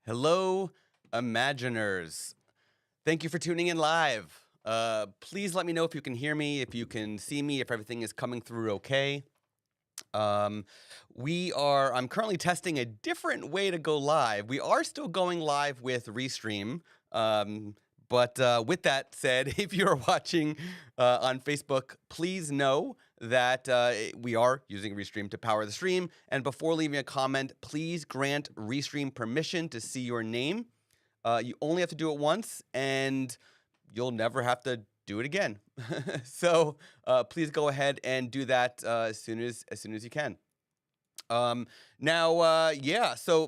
Hello, Imaginers. Thank you for tuning in live. Please let me know if you can hear me, if you can see me, if everything is coming through okay. Um, I'm currently testing a different way to go live. We are still going live with Restream. But with that said, if you're watching on Facebook, please know that we are using Restream to power the stream. And before leaving a comment, please grant Restream permission to see your name. You only have to do it once, and you'll never have to do it again. So please go ahead and do that as soon as you can. So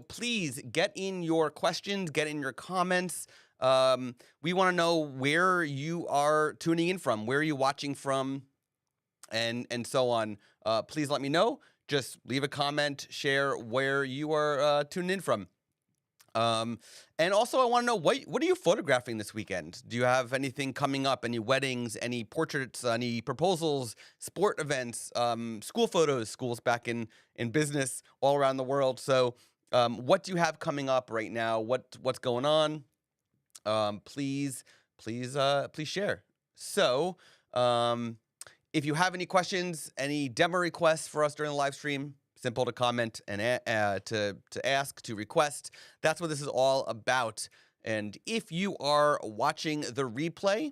please get in your questions, get in your comments. We want to know where you are tuning in from, where are you watching from, and so on. Please let me know. Just leave a comment, share where you are tuning in from. And also I want to know what are you photographing this weekend? Do you have anything coming up? Any weddings, any portraits, any proposals, sport events, school photos, schools back in business all around the world. So, what do you have coming up right now? What's going on? Please share. So, if you have any questions, any demo requests for us during the live stream, simple to comment and to ask, to request. That's what this is all about. And if you are watching the replay,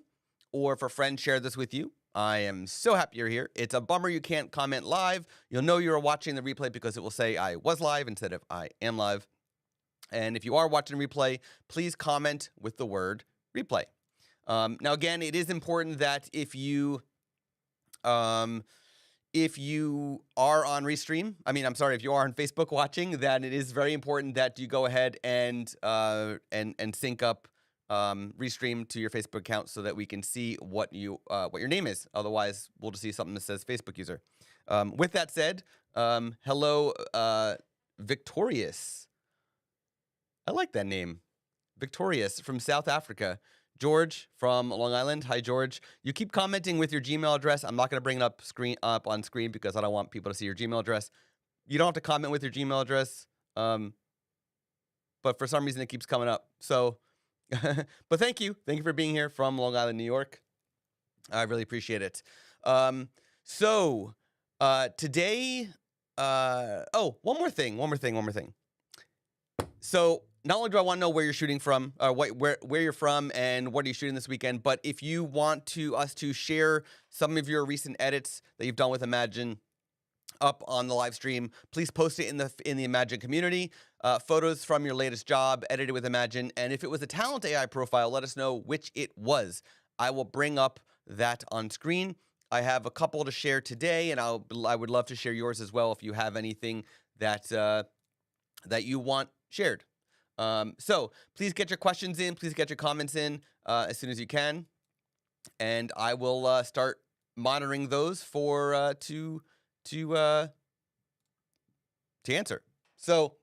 or if a friend shared this with you, I am so happy you're here. It's a bummer you can't comment live. You'll know you're watching the replay because it will say I was live instead of I am live. And if you are watching replay, please comment with the word replay. Now, again, it is important that if you are on Restream, if you are on Facebook watching, then it is very important that you go ahead and sync up Restream to your Facebook account so that we can see what your name is. Otherwise, we'll just see something that says Facebook user. With that said, hello, Victorious. I like that name, Victorious from South Africa. George from Long Island. Hi, George. You keep commenting with your Gmail address. I'm not going to bring it up on screen because I don't want people to see your Gmail address. You don't have to comment with your Gmail address, but for some reason it keeps coming up. So, but thank you. Thank you for being here from Long Island, New York. I really appreciate it. Today, one more thing. So, not only do I want to know where you're shooting from, where you're from, and what are you shooting this weekend, but if you want us to share some of your recent edits that you've done with Imagen up on the live stream, please post it in the Imagen community. Photos from your latest job edited with Imagen, and if it was a talent AI profile, let us know which it was. I will bring up that on screen. I have a couple to share today, and I would love to share yours as well if you have anything that you want shared. So please get your questions in. Please get your comments in as soon as you can, and I will start monitoring those for to answer. So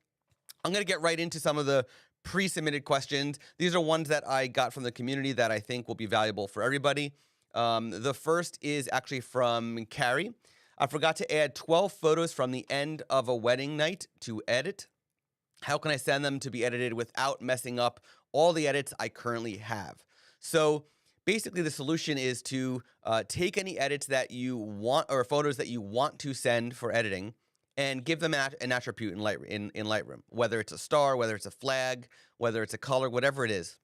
I'm going to get right into some of the pre-submitted questions. These are ones that I got from the community that I think will be valuable for everybody. The first is actually from Carrie. I forgot to add 12 photos from the end of a wedding night to edit. How can I send them to be edited without messing up all the edits I currently have? So basically the solution is to take any edits that you want or photos that you want to send for editing and give them an attribute in Lightroom, whether it's a star, whether it's a flag, whether it's a color, whatever it is.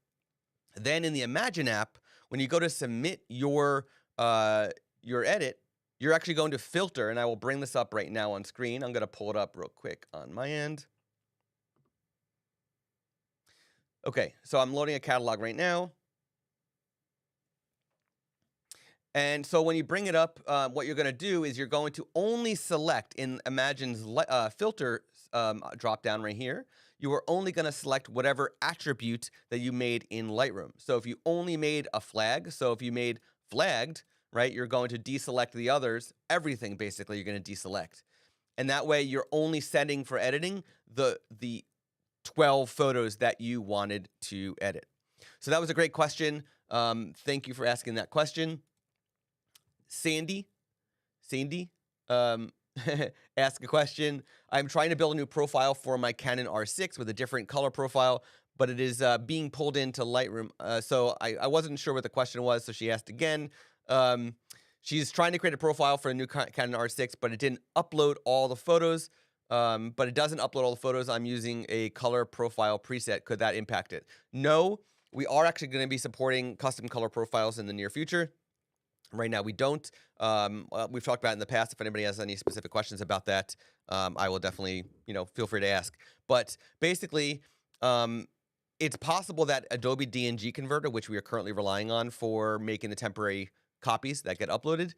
Then in the Imagen app, when you go to submit your edit, you're actually going to filter, and I will bring this up right now on screen. I'm going to pull it up real quick on my end. Okay, so I'm loading a catalog right now. And so when you bring it up, what you're going to do is you're going to only select in Imagen's filter drop-down right here. You are only going to select whatever attribute that you made in Lightroom. So if you only made a flag, so if you made flagged, right, you're going to deselect the others. Everything, basically, you're going to deselect. And that way, you're only sending for editing the 12 photos that you wanted to edit. So that was a great question. Thank you for asking that question. Sandy, ask a question. I'm trying to build a new profile for my Canon R6 with a different color profile, but it is being pulled into Lightroom. So I wasn't sure what the question was, so she asked again. She's trying to create a profile for a new Canon R6, but it didn't upload all the photos. But it doesn't upload all the photos. I'm using a color profile preset. Could that impact it? No, we are actually going to be supporting custom color profiles in the near future. Right now, we don't. We've talked about it in the past. If anybody has any specific questions about that, I will definitely, feel free to ask. But basically, it's possible that Adobe DNG converter, which we are currently relying on for making the temporary copies that get uploaded,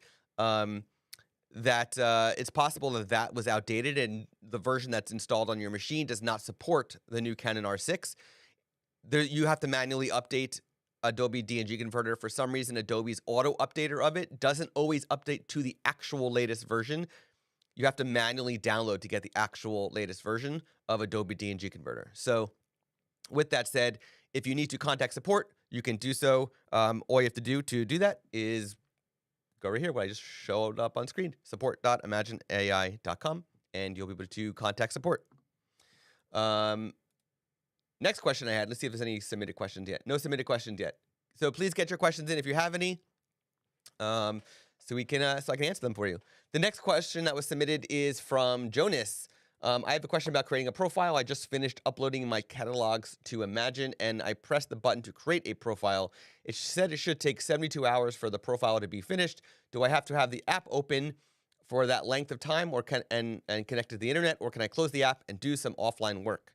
it's possible that was outdated and the version that's installed on your machine does not support the new Canon R6. You have to manually update Adobe DNG converter. For some reason, Adobe's auto updater of it doesn't always update to the actual latest version. You have to manually download to get the actual latest version of Adobe DNG converter. So with that said, if you need to contact support, you can do so. All you have to do that is go right here, what I just showed up on screen, support.imagenai.com, and you'll be able to contact support. Next question I had, let's see if there's any submitted questions yet. No submitted questions yet. So please get your questions in if you have any, so I can answer them for you. The next question that was submitted is from Jonas. I have a question about creating a profile. I just finished uploading my catalogs to Imagen, and I pressed the button to create a profile. It said it should take 72 hours for the profile to be finished. Do I have to have the app open for that length of time, or and connect to the internet, or can I close the app and do some offline work?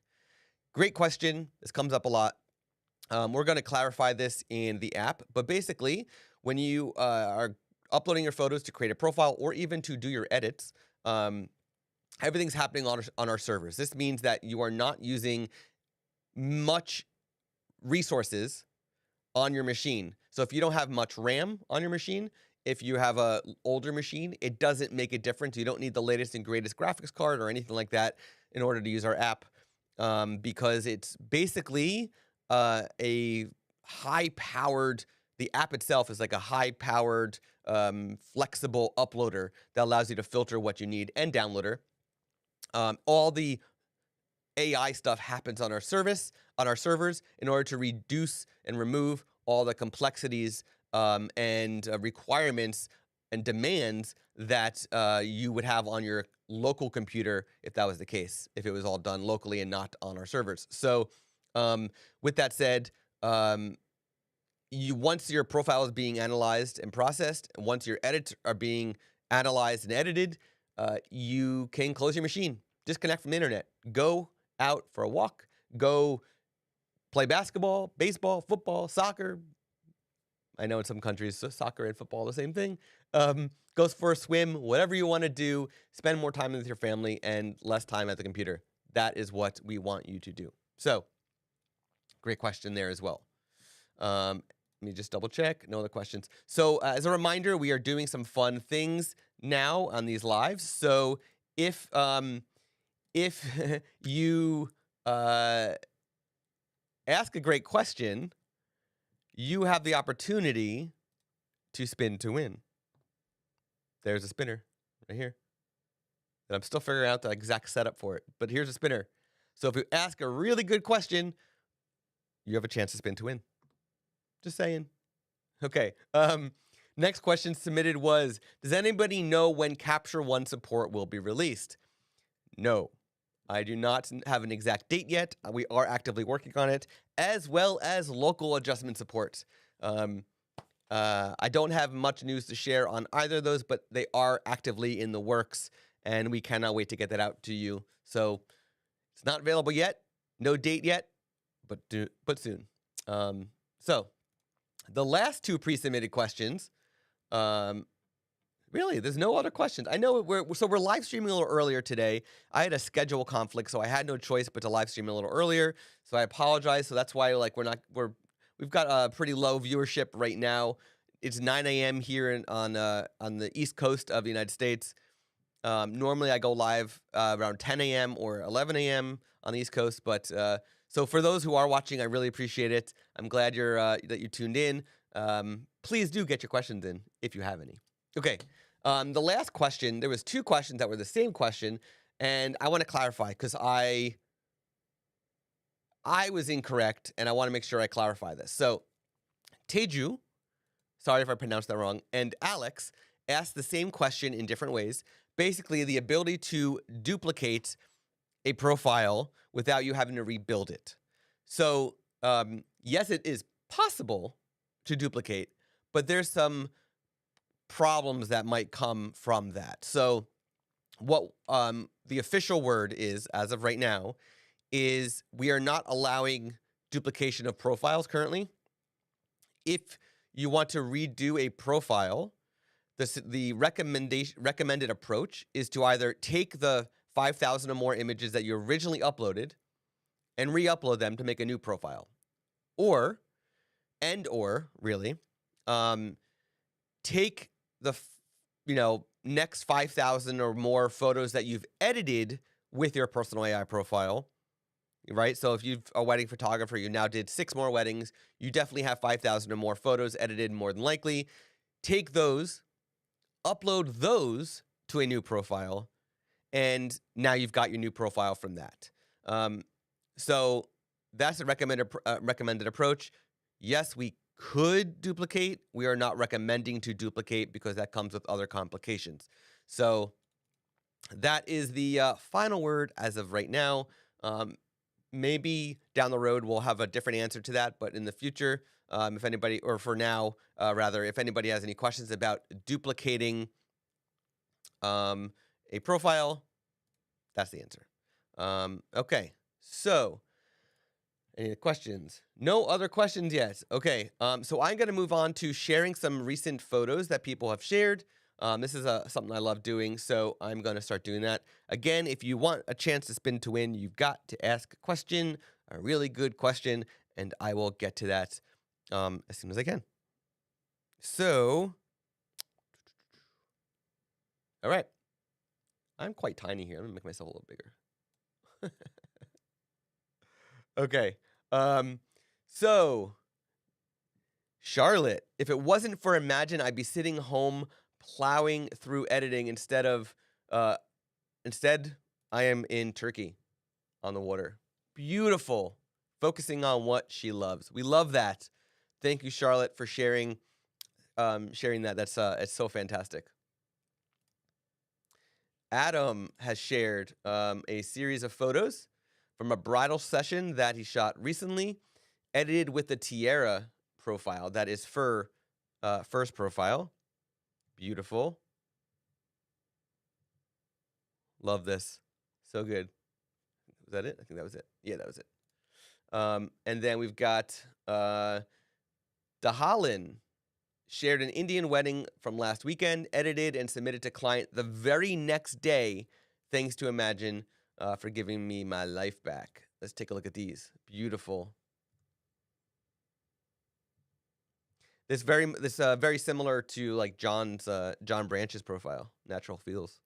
Great question. This comes up a lot. We're going to clarify this in the app, but basically, when you are uploading your photos to create a profile or even to do your edits, everything's happening on our servers. This means that you are not using much resources on your machine. So if you don't have much RAM on your machine, if you have a older machine, it doesn't make a difference. You don't need the latest and greatest graphics card or anything like that in order to use our app, because it's basically a high-powered, the app itself is like a high-powered, flexible uploader that allows you to filter what you need and downloader. All the AI stuff happens on our servers in order to reduce and remove all the complexities and requirements and demands that you would have on your local computer if that was the case, if it was all done locally and not on our servers. So with that said, once your profile is being analyzed and processed, and once your edits are being analyzed and edited, you can close your machine, disconnect from the internet, go out for a walk, go play basketball, baseball, football, soccer. I know in some countries, so soccer and football are the same thing. Goes for a swim, whatever you want to do, spend more time with your family and less time at the computer. That is what we want you to do. So, great question there as well. Let me just double check. No other questions. So, as a reminder, we are doing some fun things now on these lives. So, if you ask a great question, you have the opportunity to spin to win. There's a spinner right here. And I'm still figuring out the exact setup for it, but here's a spinner. So if you ask a really good question, you have a chance to spin to win. Just saying. Okay. Next question submitted was, does anybody know when Capture One support will be released? No. I do not have an exact date yet. We are actively working on it, as well as local adjustment support. I don't have much news to share on either of those, but they are actively in the works, and we cannot wait to get that out to you. So it's not available yet, no date yet, but soon. So the last two pre-submitted questions, really, there's no other questions. I know we're live streaming a little earlier today. I had a schedule conflict, so I had no choice but to live stream a little earlier. So I apologize. So that's why we've got a pretty low viewership right now. It's 9 a.m. here on the East Coast of the United States. Normally I go live around 10 a.m. or 11 a.m. on the East Coast, but so for those who are watching, I really appreciate it. I'm glad that you tuned in. Please do get your questions in if you have any. Okay. The last question, there was two questions that were the same question, and I want to clarify because I I was incorrect, and I want to make sure I clarify this. So, Teju, sorry if I pronounced that wrong, and Alex asked the same question in different ways. Basically, the ability to duplicate a profile without you having to rebuild it. So, yes, it is possible to duplicate, but there's some problems that might come from that. So, what the official word is, as of right now, is we are not allowing duplication of profiles currently. If you want to redo a profile, the recommended approach is to either take the 5,000 or more images that you originally uploaded and re-upload them to make a new profile, or really, take the next 5,000 or more photos that you've edited with your personal AI profile, right? So if you're a wedding photographer, you now did 6 more weddings, you definitely have 5,000 or more photos edited more than likely. Take those, upload those to a new profile, and now you've got your new profile from that. So that's a recommended approach. Yes, we could duplicate. We are not recommending to duplicate because that comes with other complications. So that is the final word as of right now. Maybe down the road we'll have a different answer to that, but in the future, if anybody, or for now, rather, if anybody has any questions about duplicating a profile, that's the answer. Okay, so any questions? No other questions yet. Okay, so I'm going to move on to sharing some recent photos that people have shared. This is something I love doing, so I'm going to start doing that. Again, if you want a chance to spin to win, you've got to ask a question, a really good question, and I will get to that as soon as I can. So, all right. I'm quite tiny here. I'm going to make myself a little bigger. Okay. So, Charlotte, if it wasn't for Imagen, I'd be sitting home plowing through editing instead I am in Turkey on the water. Beautiful. Focusing on what she loves. We love that. Thank you, Charlotte, for sharing that. That's it's so fantastic. Adam has shared a series of photos from a bridal session that he shot recently, edited with the Tiara profile. That is first profile. Beautiful. Love this. So good. Was that it? I think that was it. Yeah, that was it. And then we've got Dahalin shared an Indian wedding from last weekend, edited and submitted to client the very next day. Thanks to Imagen for giving me my life back. Let's take a look at these. Beautiful. This very similar to like John Branch's profile, Natural Feels.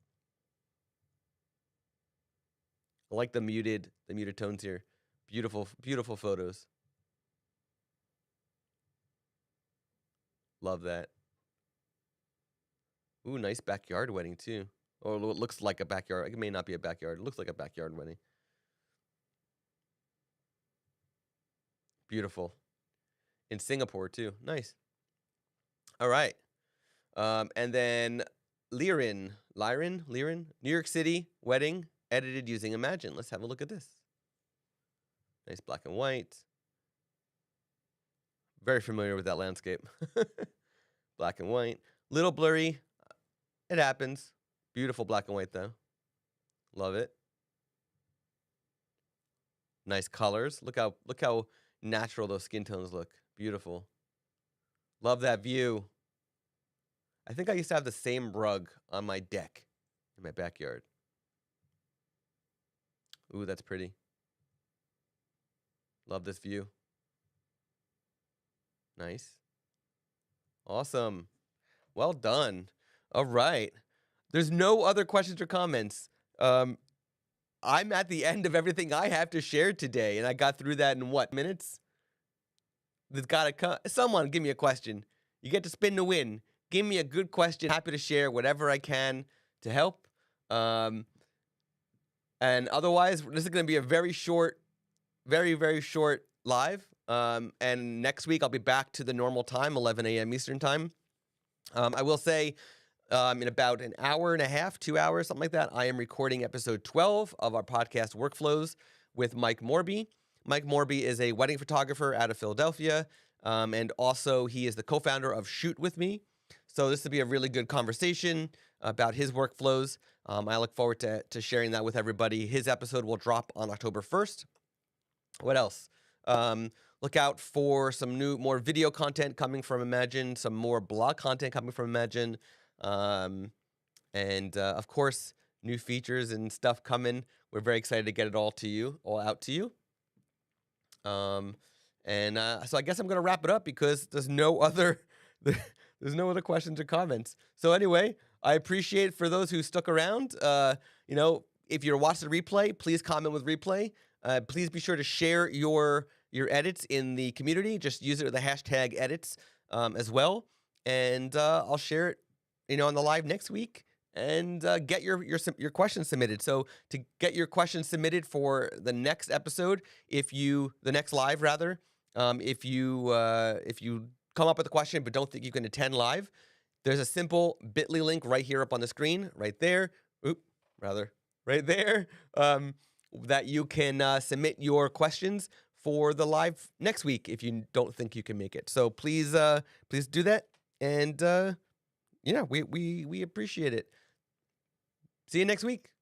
I like the muted tones here. Beautiful, beautiful photos. Love that. Ooh, nice backyard wedding too. Or it looks like a backyard. It may not be a backyard. It looks like a backyard wedding. Beautiful. In Singapore too. Nice. All right. And then Liren, New York City wedding edited using Imagen. Let's have a look at this. Nice black and white. Very familiar with that landscape. Black and white. Little blurry. It happens. Beautiful black and white though. Love it. Nice colors. Look how natural those skin tones look. Beautiful. Love that view. I think I used to have the same rug on my deck in my backyard. Ooh, that's pretty. Love this view. Nice. Awesome. Well done. All right. There's no other questions or comments. I'm at the end of everything I have to share today, and I got through that in what, minutes? There's got to come. Someone give me a question. You get to spin to win. Give me a good question. Happy to share whatever I can to help. And otherwise, this is going to be a very short very, very short live. And next week I'll be back to the normal time, 11 a.m. Eastern time. I will say, in about an hour and a half, 2 hours, something like that, I am recording episode 12 of our podcast Workflows with Mike Morby. Mike Morby is a wedding photographer out of Philadelphia, and also he is the co-founder of Shoot With Me. So this will be a really good conversation about his workflows. I look forward to sharing that with everybody. His episode will drop on October 1st. What else? Look out for some more video content coming from Imagen, some more blog content coming from Imagen, and of course, new features and stuff coming. We're very excited to get it all out to you. So I guess I'm gonna wrap it up because there's no other questions or comments. So anyway, I appreciate for those who stuck around. If you're watching the replay, please comment with replay. Please be sure to share your edits in the community. Just use it with the hashtag edits as well, and I'll share it, on the live next week. And get your questions submitted. So to get your questions submitted for the next episode, the next live rather, if you come up with a question but don't think you can attend live, there's a simple bit.ly link right here up on the screen, right there. Right there. That you can submit your questions for the live next week if you don't think you can make it. So please do that, and we appreciate it. See you next week.